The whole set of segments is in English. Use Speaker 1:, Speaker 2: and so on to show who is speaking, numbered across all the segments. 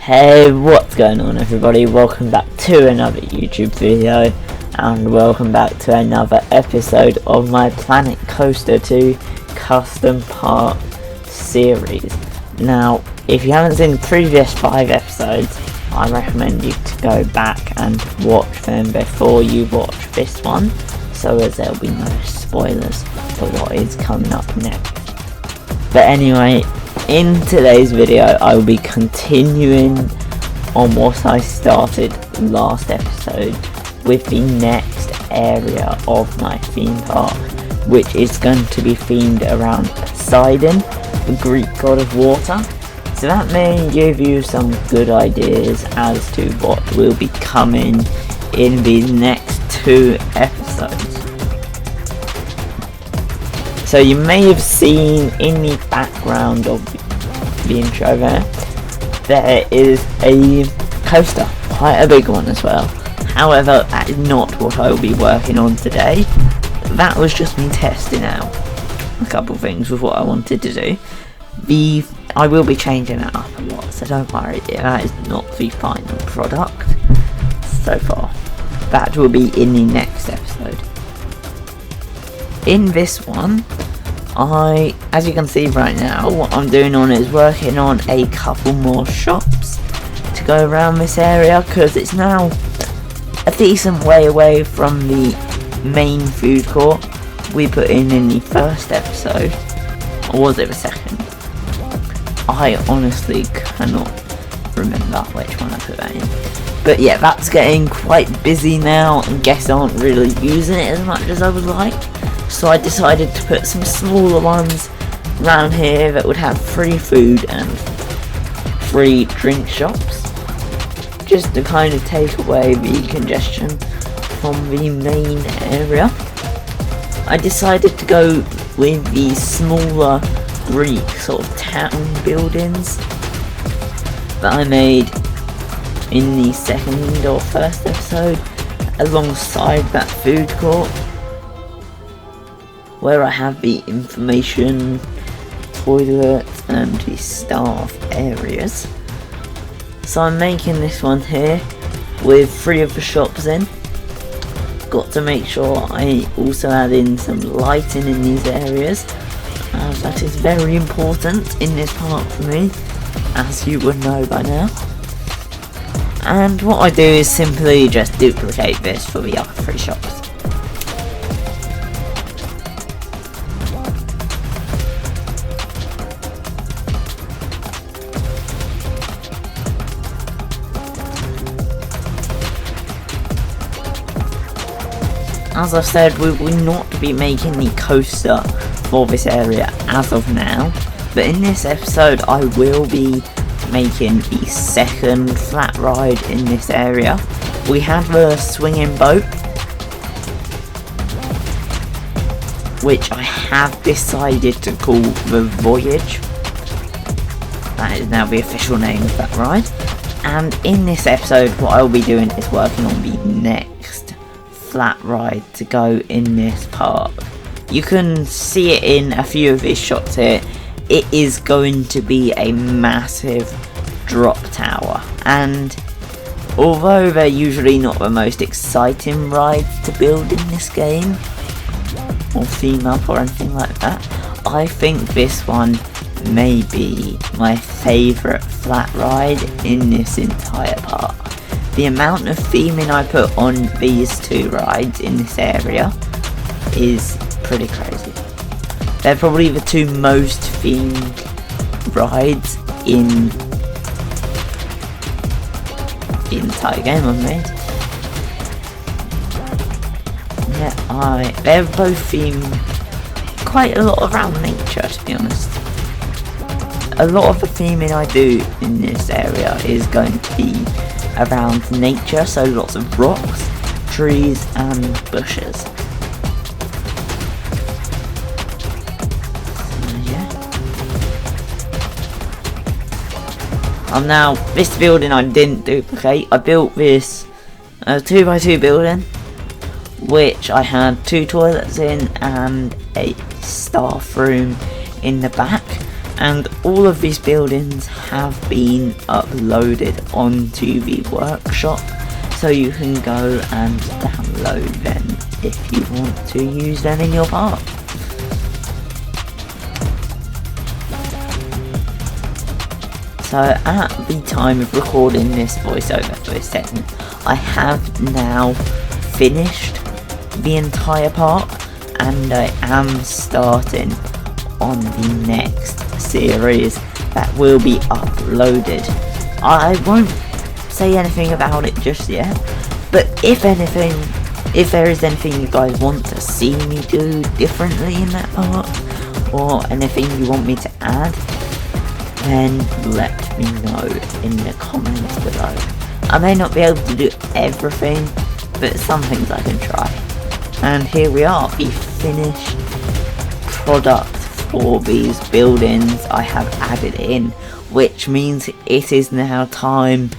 Speaker 1: Hey, what's going on everybody? Welcome back to another YouTube video and welcome back to another episode of my Planet Coaster 2 custom park series. Now, if you haven't seen the previous 5 episodes, I recommend you to go back and watch them before you watch this one, so as there will be no spoilers for what is coming up next. But anyway, in today's video I will be continuing on what I started last episode with the next area of my theme park, which is going to be themed around Poseidon, the Greek god of water. So that may give you some good ideas as to what will be coming in these next 2 episodes. So you may have seen in the background of the intro there is a coaster, quite a big one as well. However, that is not what I will be working on today. That was just me testing out a couple things with what I wanted to do. I will be changing it up a lot, so don't worry, that is not the final product so far. That will be in the next episode. In this one, as you can see right now, what I'm doing on is working on a couple more shops to go around this area, because it's now a decent way away from the main food court we put in the first episode. Or was it the second? I honestly cannot remember which one I put that in. But yeah, that's getting quite busy now, and guests aren't really using it as much as I would like. So I decided to put some smaller ones around here that would have free food and free drink shops, just to kind of take away the congestion from the main area. I decided to go with the smaller Greek sort of town buildings that I made in the second or first episode alongside that food court, where I have the information, toilets and the staff areas. So I'm making this one here with 3 of the shops in. Got to make sure I also add in some lighting in these areas, as that is very important in this park for me, as you would know by now. And what I do is simply just duplicate this for the other 3 shops. As I've said, we will not be making the coaster for this area as of now, but in this episode I will be making the second flat ride in this area. We have a swinging boat, which I have decided to call the Voyage. That is now the official name of that ride. And in this episode what I will be doing is working on the next flat ride to go in this park. You can see it in a few of these shots here. It is going to be a massive drop tower, and although they're usually not the most exciting rides to build in this game or theme up or anything like that, I think this one may be my favourite flat ride in this entire park. The amount of theming I put on these 2 rides in this area is pretty crazy. They're probably the 2 most themed rides in the entire game I've made. Yeah, they're both themed quite a lot around nature, to be honest. A lot of the theming I do in this area is going to be around nature, so lots of rocks, trees and bushes. So yeah. Now, this building I didn't duplicate. I built this 2x2 building, which I had 2 toilets in and a staff room in the back. And all of these buildings have been uploaded onto the workshop, so you can go and download them if you want to use them in your park. So at the time of recording this voiceover for this segment, I have now finished the entire park, and I am starting on the next series that will be uploaded. I won't say anything about it just yet, but if there is anything you guys want to see me do differently in that park, or anything you want me to add, then let me know in the comments below. I may not be able to do everything, but some things I can try. And here we are, the finished product for these buildings I have added in, which means it is now time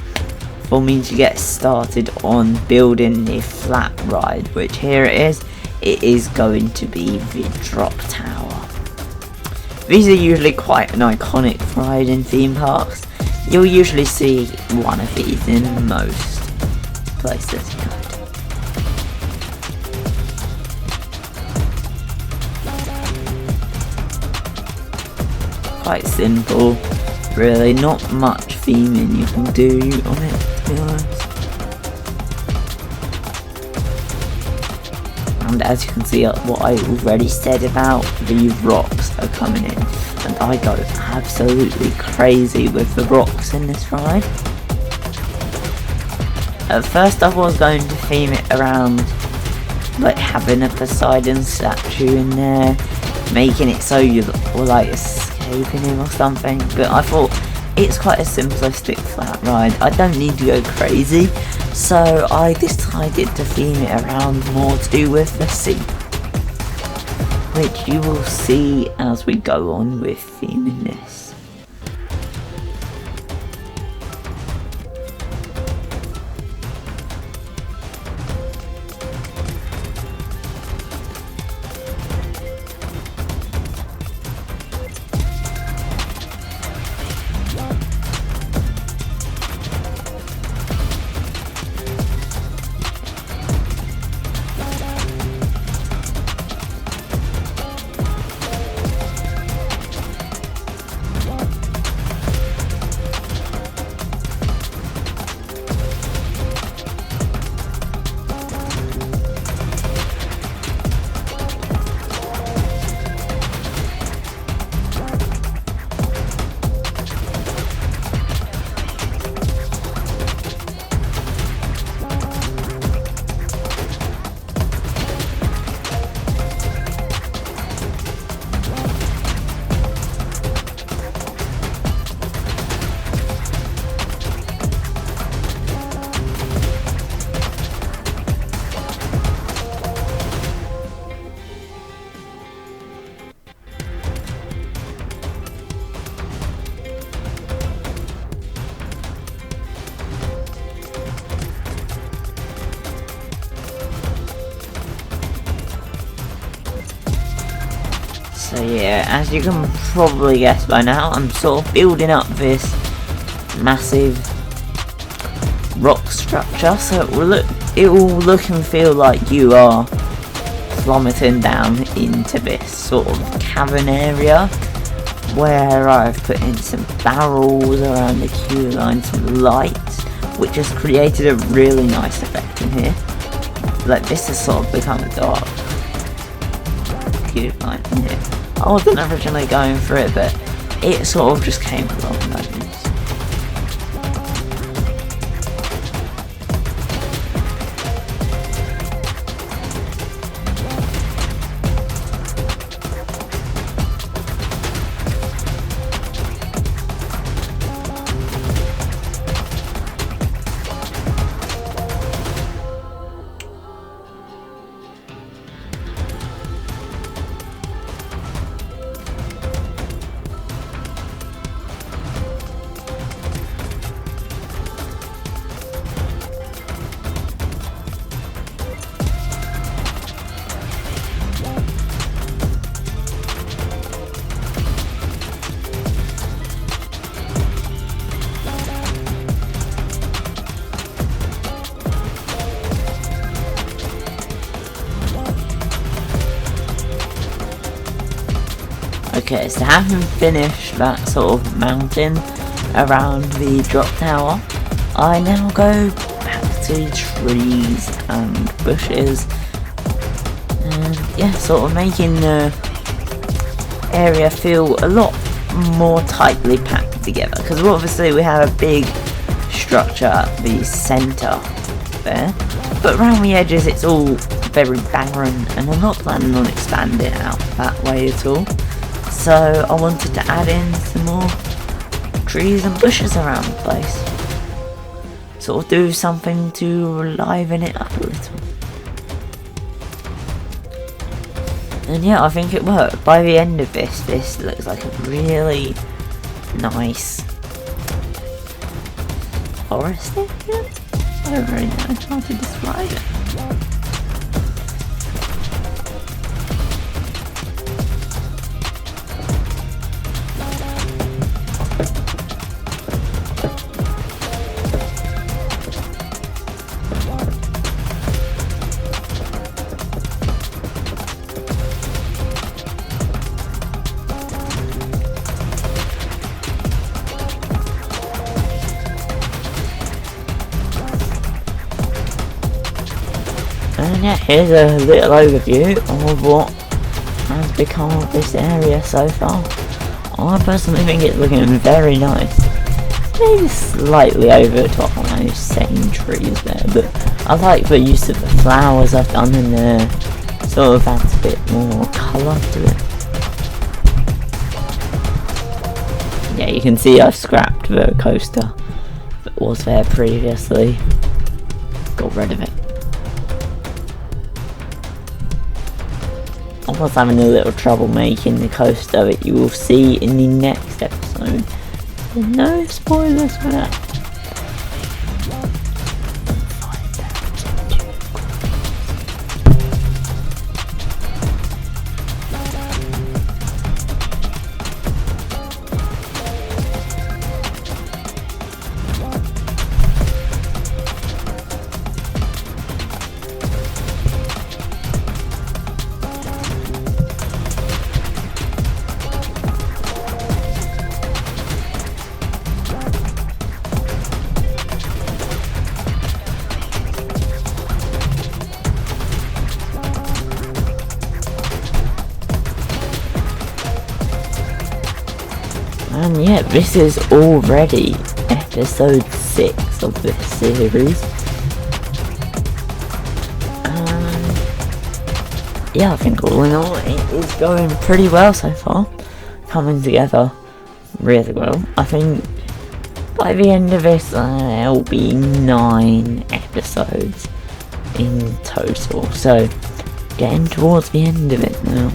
Speaker 1: for me to get started on building the flat ride, which here it is. It is going to be the drop tower. These are usually quite an iconic ride in theme parks. You'll usually see one of these in most places. Quite simple, really, not much theming you can do on it, to be honest. And as you can see, what I already said about the rocks are coming in, and I go absolutely crazy with the rocks in this ride. At first I was going to theme it around like having a Poseidon statue in there, making it so you were like escaping him or something, but I thought it's quite a simplistic flat ride, I don't need to go crazy, so I decided to theme it around more to do with the sea, which you will see as we go on with theming this. So yeah, as you can probably guess by now, I'm sort of building up this massive rock structure, so it will look and feel like you are plummeting down into this sort of cavern area, where I've put in some barrels around the queue line, some lights, which has created a really nice effect in here. Like, this has sort of become a dark queue line in here. I wasn't originally going for it, but it sort of just came along like this. because to have him finish that sort of mountain around the drop tower, I now go back to trees and bushes, and yeah, sort of making the area feel a lot more tightly packed together, because obviously we have a big structure at the centre there, but around the edges it's all very barren, and I'm not planning on expanding out that way at all. So I wanted to add in some more trees and bushes around the place, sort of do something to liven it up a little. And yeah, I think it worked. By the end of this looks like a really nice forest area? I don't really know how to describe it. And yeah, here's a little overview of what has become of this area so far. I personally think it's looking very nice. Maybe slightly over the top on those same trees there, but I like the use of the flowers I've done in there. Sort of adds a bit more colour to it. Yeah, you can see I've scrapped the coaster that was there previously. Got rid of it. I was having a little trouble making the coaster that you will see in the next episode. So no spoilers for that. And yeah, this is already episode 6 of this series. Yeah, I think all in all it is going pretty well so far. Coming together really well. I think by the end of this there'll be 9 episodes in total. So getting towards the end of it now.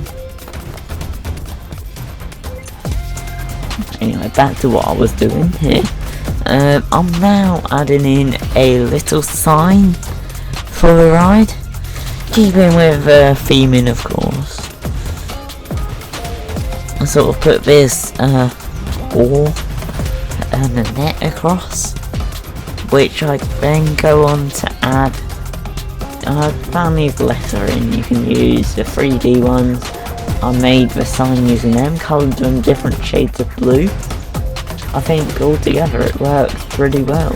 Speaker 1: Anyway, back to what I was doing here. I'm now adding in a little sign for the ride, keeping with theming, of course. I sort of put this wall and a net across, which I then go on to add. I found these lettering. You can use the 3D ones. I made the sign using them, coloured them different shades of blue. I think altogether it works pretty well.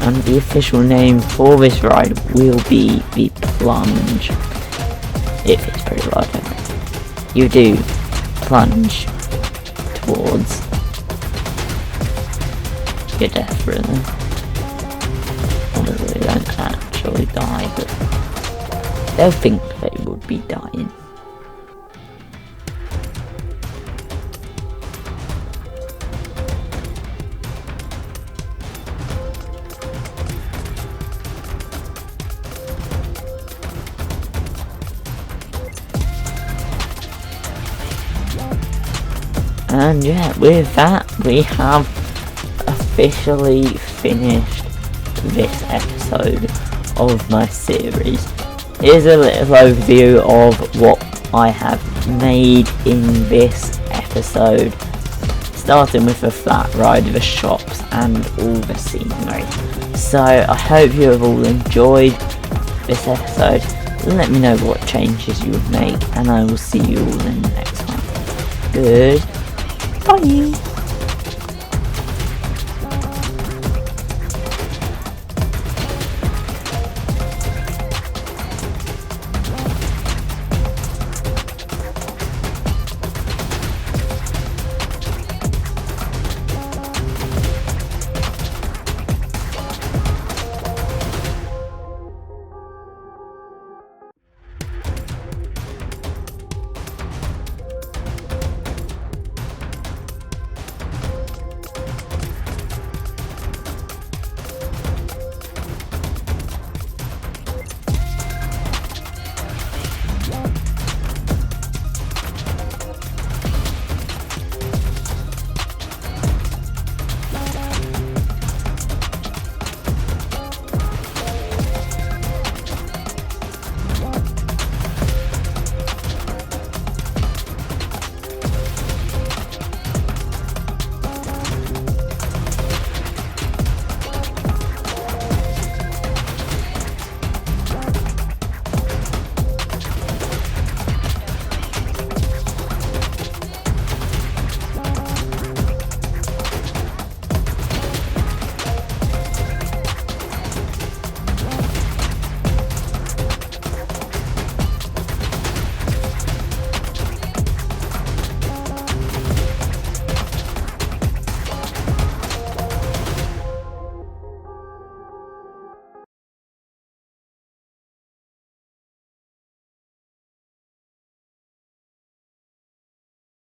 Speaker 1: And the official name for this ride will be the Plunge. It fits pretty well, don't it? You do plunge towards your death, really. Obviously they don't actually die, but they'll think they would be dying. And yeah, with that we have officially finished this episode of my series. Here's a little overview of what I have made in this episode, starting with the flat ride, the shops and all the scenery. So I hope you have all enjoyed this episode. Let me know what changes you would make, and I will see you all in the next one. Good. Bye.